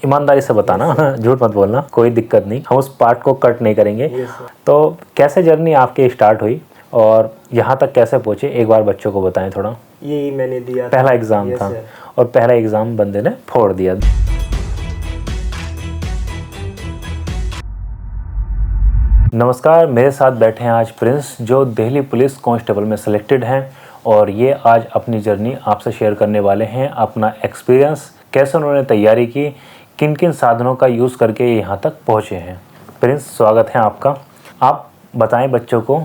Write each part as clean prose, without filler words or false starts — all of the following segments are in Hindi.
ईमानदारी से बताना, झूठ मत बोलना, कोई दिक्कत नहीं, हम उस पार्ट को कट नहीं करेंगे। तो कैसे जर्नी आपकी स्टार्ट हुई और यहाँ तक कैसे पहुँचे, एक बार बच्चों को बताएं थोड़ा। यही मैंने दिया पहला एग्ज़ाम था और पहला एग्ज़ाम बंदे ने फोड़ दिया। नमस्कार, मेरे साथ बैठे हैं आज प्रिंस, जो दिल्ली पुलिस कांस्टेबल में सिलेक्टेड हैं और ये आज अपनी जर्नी आपसे शेयर करने वाले हैं, अपना एक्सपीरियंस, कैसे उन्होंने तैयारी की, किन किन साधनों का यूज़ करके यहाँ तक पहुँचे हैं। प्रिंस, स्वागत है आपका। आप बताएं बच्चों को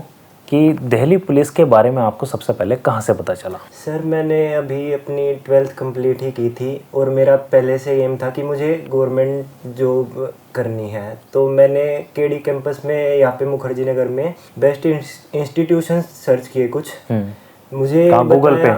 कि दिल्ली पुलिस के बारे में आपको सबसे पहले कहाँ से पता चला। सर मैंने अभी अपनी 12th कंप्लीट ही की थी और मेरा पहले से एम था कि मुझे गवर्नमेंट जॉब करनी है। तो मैंने केडी कैंपस में यहाँ पे मुखर्जी नगर में बेस्ट इंस्टीट्यूशन सर्च किए कुछ। मुझे गूगल पे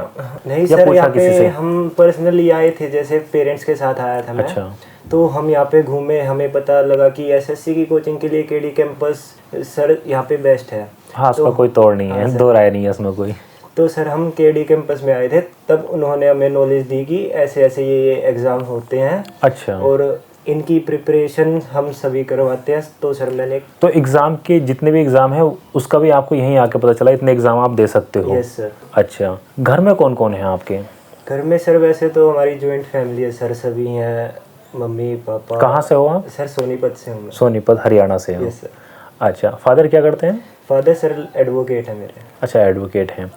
नहीं सर, यहाँ पे हम पर्सनली आए थे, जैसे पेरेंट्स के साथ आया था मैं। अच्छा। तो हम यहाँ पे घूमे, हमें पता लगा कि एसएससी की कोचिंग के लिए केडी कैंपस सर यहाँ पे बेस्ट है। हाँ, उसका कोई तोड़ नहीं है, दो राय नहीं है उसमें कोई। तो सर हम केडी कैंपस में आए थे, तब उन्होंने हमें नॉलेज दी कि ऐसे ऐसे ये एग्ज़ाम होते हैं। अच्छा। और इनकी प्रिपरेशन हम सभी करवाते हैं। तो सर मैंने तो एग्ज़ाम के जितने भी एग्ज़ाम है उसका भी आपको यहीं आके पता चला इतने एग्ज़ाम आप दे सकते हो। Yes sir. अच्छा, घर में कौन कौन है आपके? घर में सर वैसे तो हमारी जॉइंट फैमिली है सर, सभी हैं, मम्मी पापा। कहाँ से हो आप? सर सोनीपत से हूँ मैं। सोनीपत हरियाणा से हो? Yes sir. अच्छा, फादर क्या करते हैं? फादर सर एडवोकेट है मेरे। अच्छा, एडवोकेट हैं।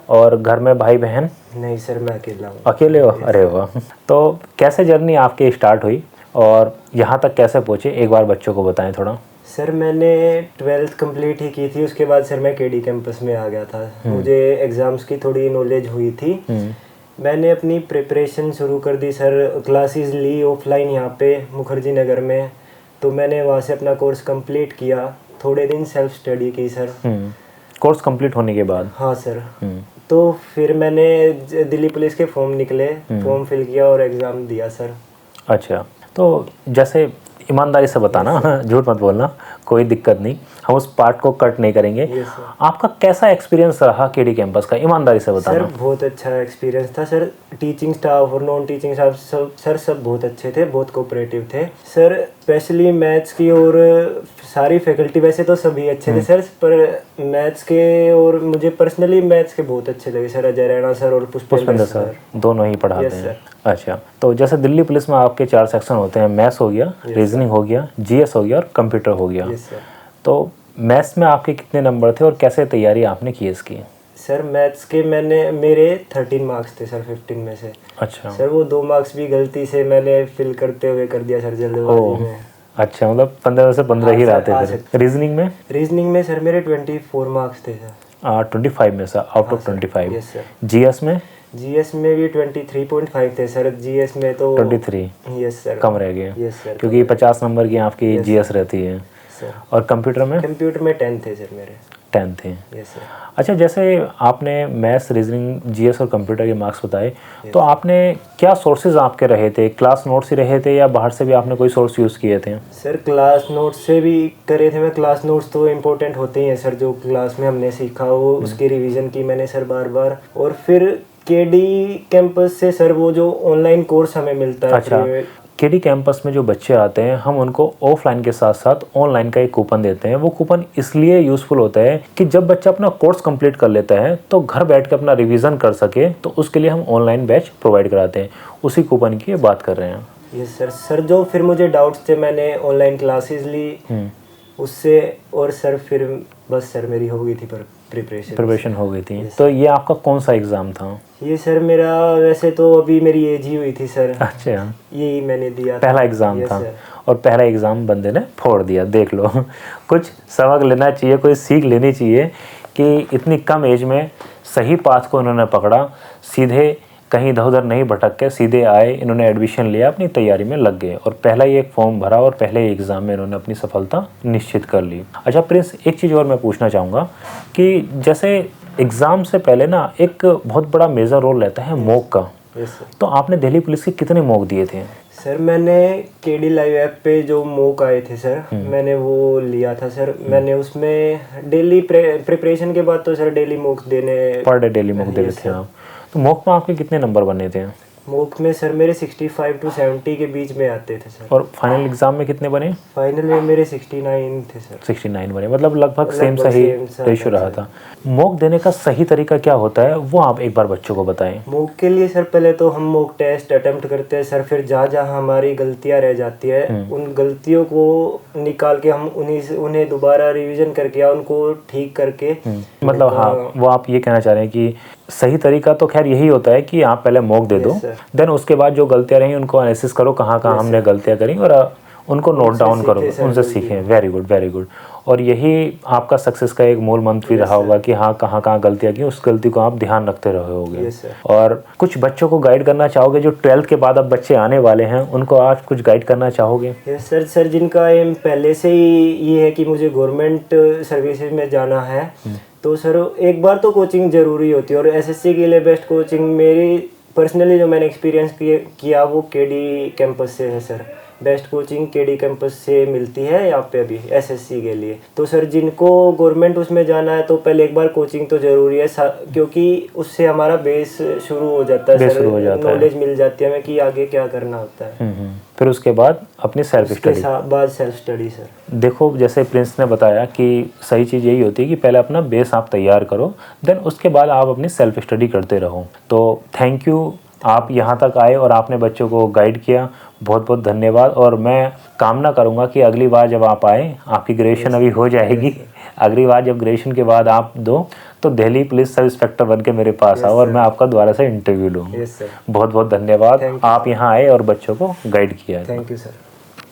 और घर में भाई बहन? नहीं सर, मैं अकेला हूँ। अकेले हो? अरे वाह। तो कैसे जर्नी आपकी स्टार्ट हुई और यहाँ तक कैसे पहुँचे, एक बार बच्चों को बताएं थोड़ा। सर मैंने 12th कंप्लीट ही की थी, उसके बाद सर मैं केडी कैंपस में आ गया था। मुझे एग्ज़ाम्स की थोड़ी नॉलेज हुई थी। मैंने अपनी प्रिपरेशन शुरू कर दी सर, क्लासेस ली ऑफलाइन यहाँ पे मुखर्जी नगर में। तो मैंने वहाँ से अपना कोर्स कंप्लीट किया, थोड़े दिन सेल्फ स्टडी की सर। कोर्स कंप्लीट होने के बाद? हाँ सर। तो फिर मैंने दिल्ली पुलिस के फॉर्म निकले, फॉर्म फिल किया और एग्ज़ाम दिया सर। अच्छा, तो जैसे ईमानदारी से बताना, झूठ मत बोलना, कोई दिक्कत नहीं, हम उस पार्ट को कट नहीं करेंगे। आपका कैसा एक्सपीरियंस रहा केडी कैंपस का, ईमानदारी से बताना। सर बहुत अच्छा एक्सपीरियंस था सर। टीचिंग स्टाफ और नॉन टीचिंग स्टाफ सब बहुत अच्छे थे, बहुत कोऑपरेटिव थे सर। स्पेशली मैथ्स की और सारी फैकल्टी, वैसे तो सभी अच्छे थे सर, पर मैथ्स के और मुझे पर्सनली मैथ्स के बहुत अच्छे लगे सर। अजय रैना सर और पुष्पेंद्र सर दोनों ही पढ़ाते हैं। अच्छा, तो जैसे दिल्ली पुलिस में आपके 4 सेक्शन होते हैं, मैथ्स हो गया, रीजनिंग हो गया, जीएस हो गया और कंप्यूटर हो गया। तो मैथ्स में आपके कितने नंबर थे और कैसे तैयारी आपने की इसकी? सर मैथ्स के मेरे 13 मार्क्स थे सर 15 में से। अच्छा सर, वो 2 मार्क्स भी गलती से मैंने फिल करते हुए कर दिया सर, जल्दबाजी में। अच्छा, मतलब 15 में से 15 ही रहते थे। रीजनिंग में सर मेरे 24 मार्क्स थे सर। 25 में से out of 25। Yes sir. GS में भी 23.5 थे सर। जीएस में तो 23। यस सर, कम रह गए। यस सर, क्योंकि 50 नंबर की आपकी जीएस रहती है सर। और कंप्यूटर में 10 थे सर मेरे। 10 थे। Yes sir. अच्छा, जैसे आपने मैथ्स, रीजनिंग, जीएस और कंप्यूटर के मार्क्स बताए, तो आपने क्या सोर्सेज आपके रहे थे? क्लास नोट्स ही रहे थे या बाहर से भी आपने कोई सोर्स यूज़ किए थे? सर क्लास नोट्स से भी करे थे मैं। क्लास नोट्स तो इम्पोर्टेंट होते ही हैं सर, जो क्लास में हमने सीखा वो उसकी रिवीजन की मैंने सर बार बार। और फिर केडी कैंपस से सर वो जो ऑनलाइन कोर्स हमें मिलता है। अच्छा, केडी कैंपस में जो बच्चे आते हैं, हम उनको ऑफलाइन के साथ साथ ऑनलाइन का एक कूपन देते हैं। वो कूपन इसलिए यूज़फुल होता है कि जब बच्चा अपना कोर्स कंप्लीट कर लेता है तो घर बैठ के अपना रिवीजन कर सके, तो उसके लिए हम ऑनलाइन बैच प्रोवाइड कराते हैं। उसी कूपन की बात कर रहे हैं। Yes sir. जो फिर मुझे डाउट्स थे, मैंने ऑनलाइन क्लासेस ली उससे, और सर फिर बस सर मेरी हो गई थी प्रिपरेशन हो गई थी। तो ये आपका कौन सा एग्ज़ाम था? ये सर मेरा, वैसे तो अभी मेरी एज ही हुई थी सर। अच्छा, यही मैंने दिया, पहला एग्ज़ाम था और पहला एग्ज़ाम बंदे ने फोड़ दिया। देख लो, कुछ सबक लेना चाहिए, कोई सीख लेनी चाहिए कि इतनी कम एज में सही पाथ को उन्होंने पकड़ा, सीधे कहीं इधर उधर नहीं भटक के सीधे आए, इन्होंने एडमिशन लिया, अपनी तैयारी में लग गए और पहला ही एक फॉर्म भरा और पहले ही एग्ज़ाम में इन्होंने अपनी सफलता निश्चित कर ली। अच्छा प्रिंस, एक चीज़ और मैं पूछना चाहूँगा कि जैसे एग्ज़ाम से पहले ना एक बहुत बड़ा मेजर रोल रहता है मॉक का। तो आपने दिल्ली पुलिस के कितने मॉक दिए थे? सर मैंने केडी लाइव ऐप पे जो मॉक आए थे सर, मैंने वो लिया था सर। मैंने उसमें डेली प्रिपरेशन के बाद तो सर डेली मॉक देने, पर डे डेली मॉक दे रहे थे आप। तो मॉक में आपके कितने नंबर बने थे? मॉक में सर मेरे 65 to 70 के बीच में आते थे सर। और फाइनल एग्जाम में कितने बने? फाइनल में मेरे 69 थे सर। 69 बने, मतलब लगभग सेम लगभग सही same सा रेशियो था रहा सर। था। मॉक देने का सही तरीका क्या होता है वो आप एक बार बच्चों को बताएं। मॉक के लिए सर पहले तो हम मॉक टेस्ट अटेम्प्ट करते हैं सर, फिर जहाँ जहाँ हमारी गलतियाँ रह जाती है उन गलतियों को निकाल के हम उन्हें दोबारा रिवीजन करके या उनको ठीक करके मतलब हाँ, वो आप ये कहना चाह रहे हैं कि सही तरीका तो खैर यही होता है कि आप पहले मॉक दे दो, Yes, sir. देन उसके बाद जो गलतियां रही उनको एनालिसिस करो, कहाँ कहाँ हमने गलतियां करी, और उनको नोट डाउन करो, सीखे, sir, उनसे सीखें। Very good, very good. और यही आपका सक्सेस का एक मूल मंत्र भी रहा होगा कि हाँ कहाँ कहाँ गलतियाँ की, उस गलती को आप ध्यान रखते रहे होगे। Yes, sir. और कुछ बच्चों को गाइड करना चाहोगे जो 12th के बाद अब बच्चे आने वाले हैं, उनको आप कुछ गाइड करना चाहोगे? यस सर जिनका एम पहले से ही ये है कि मुझे गवर्नमेंट सर्विसेज में जाना है, तो सर एक बार तो कोचिंग ज़रूरी होती है। और एसएससी के लिए बेस्ट कोचिंग मेरी पर्सनली जो मैंने एक्सपीरियंस किया वो केडी कैंपस से है sir. Best coaching KD campus से मिलती है यहाँ पे अभी एसएससी के लिए। तो सर जिनको गवर्नमेंट उसमें जाना है तो पहले एक बार कोचिंग तो ज़रूरी है, क्योंकि उससे हमारा बेस शुरू हो जाता है सर, नॉलेज मिल जाती है हमें कि आगे क्या करना होता है। फिर उसके बाद अपनी सेल्फ स्टडी, बाद सेल्फ स्टडी सर। देखो जैसे प्रिंस ने बताया कि सही चीज़ यही होती है कि पहले अपना बेस आप तैयार करो, देन उसके बाद आप अपनी सेल्फ स्टडी करते रहो। तो थैंक यू, आप यहाँ तक आए और आपने बच्चों को गाइड किया, बहुत बहुत धन्यवाद। और मैं कामना करूँगा कि अगली बार जब आप आए, आपकी ग्रेजुएशन अभी हो जाएगी, अगली बार जब ग्रेजुएशन के बाद आप दो तो दिल्ली पुलिस सब इंस्पेक्टर बन के मेरे पास आओ और मैं आपका दोबारा से इंटरव्यू लूँ। बहुत बहुत धन्यवाद, आप यहाँ आए और बच्चों को गाइड किया। Thank you sir.